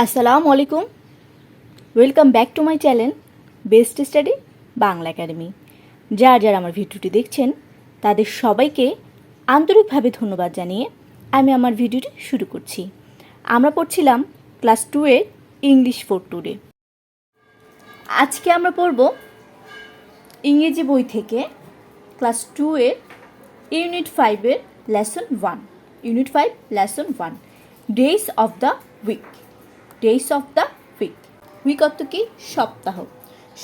আসসালামু আলাইকুম। Welcome back to my channel best study Bangla academy. যারা আমার ভিডিওটি দেখছেন তাদের সবাইকে আন্তরিকভাবে ধন্যবাদ জানিয়ে আমি আমার ভিডিওটি শুরু করছি। আমরা পড়ছিলাম ক্লাস 2-এর ইংলিশ ফর টুডে। আজকে আমরা পড়ব ইংরেজি বই থেকে ক্লাস 2-এর ইউনিট 5-এর lesson 1। Unit 5 lesson 1, days of the week. Days of the week. Week অর্থ কি? সপ্তাহ।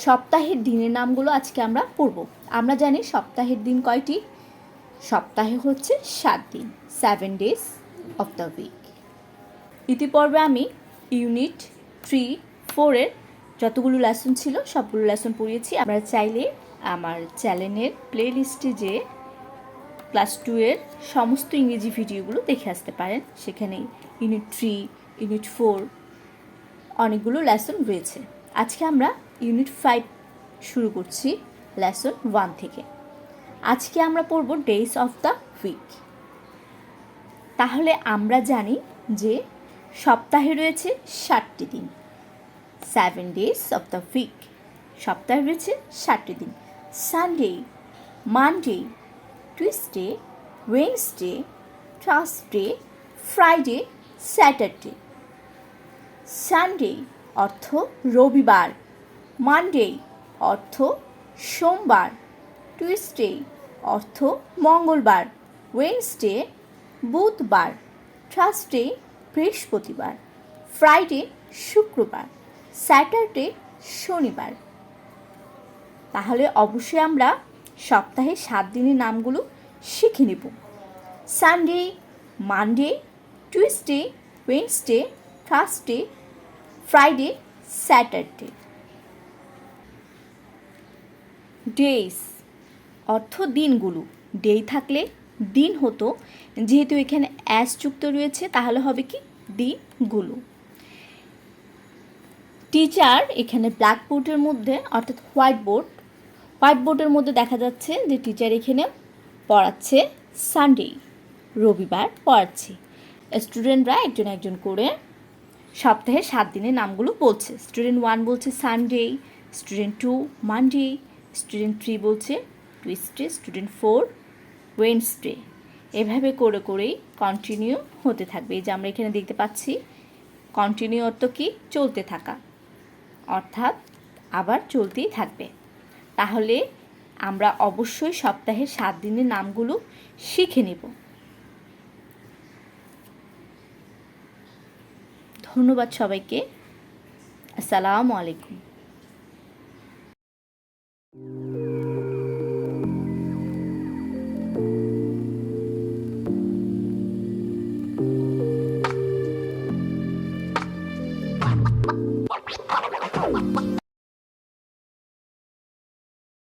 সপ্তাহের দিনের নামগুলো আজকে আমরা পড়ব। আমরা জানি সপ্তাহের দিন কয়টি? সপ্তাহে হচ্ছে 7 দিন, 7 ডেজ অফ দ্য উইক। ইতিপূর্বে আমি ইউনিট 3-4-এর যতগুলো লেসন ছিল সবগুলো লেসন পড়িয়েছি। আপনারা চাইলে আমার চ্যানেলের প্লে লিস্টে যে ক্লাস 2-এর সমস্ত ইংরেজি ভিডিওগুলো দেখে আসতে পারেন। সেখানে ইউনিট 3, ইউনিট 4 অনেকগুলো লেসন রয়েছে। আজকে আমরা ইউনিট 5 শুরু করছি লেসন 1 থেকে। আজকে আমরা পড়ব ডেজ অফ দ্য উইক। তাহলে আমরা জানি যে সপ্তাহে রয়েছে 7টি দিন, 7 ডেজ অফ দ্য উইক। সপ্তাহে রয়েছে 7টি দিন। Sunday, Monday, Tuesday, Wednesday, Thursday, Friday, Saturday. Sunday অর্থ রবিবার, মানডে অর্থ সোমবার, টিউসডে অর্থ মঙ্গলবার, ওয়েডনেসডে বুধবার, থার্সডে বৃহস্পতিবার, ফ্রাইডে শুক্রবার, স্যাটারডে শনিবার। তাহলে অবশ্যই আমরা সপ্তাহে 7 দিনের নামগুলো শিখে নেব। Sunday, Monday, Tuesday, Wednesday, Thursday, Friday, Saturday. Days অর্থ দিনগুলো। ডে থাকলে দিন হতো, যেহেতু এখানে অ্যাস যুক্ত রয়েছে তাহলে হবে কি? দিনগুলো। টিচার এখানে ব্ল্যাকবোর্ডের মধ্যে অর্থাৎ হোয়াইট বোর্ডের মধ্যে দেখা যাচ্ছে যে টিচার এখানে পড়াচ্ছে সানডে, রবিবার পড়াচ্ছে। স্টুডেন্টরা একজন একজন করে সপ্তাহে 7 দিনের নামগুলো বলছে। স্টুডেন্ট 1 বলছে সানডে, স্টুডেন্ট 2 মানডে, স্টুডেন্ট 3 বলছে টিউসডে, স্টুডেন্ট 4 ওয়েডনেসডে। এভাবে করে করেই কন্টিনিউ হতে থাকবে। এই যে আমরা এখানে দেখতে পাচ্ছি কন্টিনিউ অর্থ কি? চলতে থাকা, অর্থাৎ আবার চলতেই থাকবে। তাহলে আমরা অবশ্যই সপ্তাহে 7 দিনের নামগুলো শিখে নেব। ধন্যবাদ সবাইকে। আসসালামু আলাইকুম।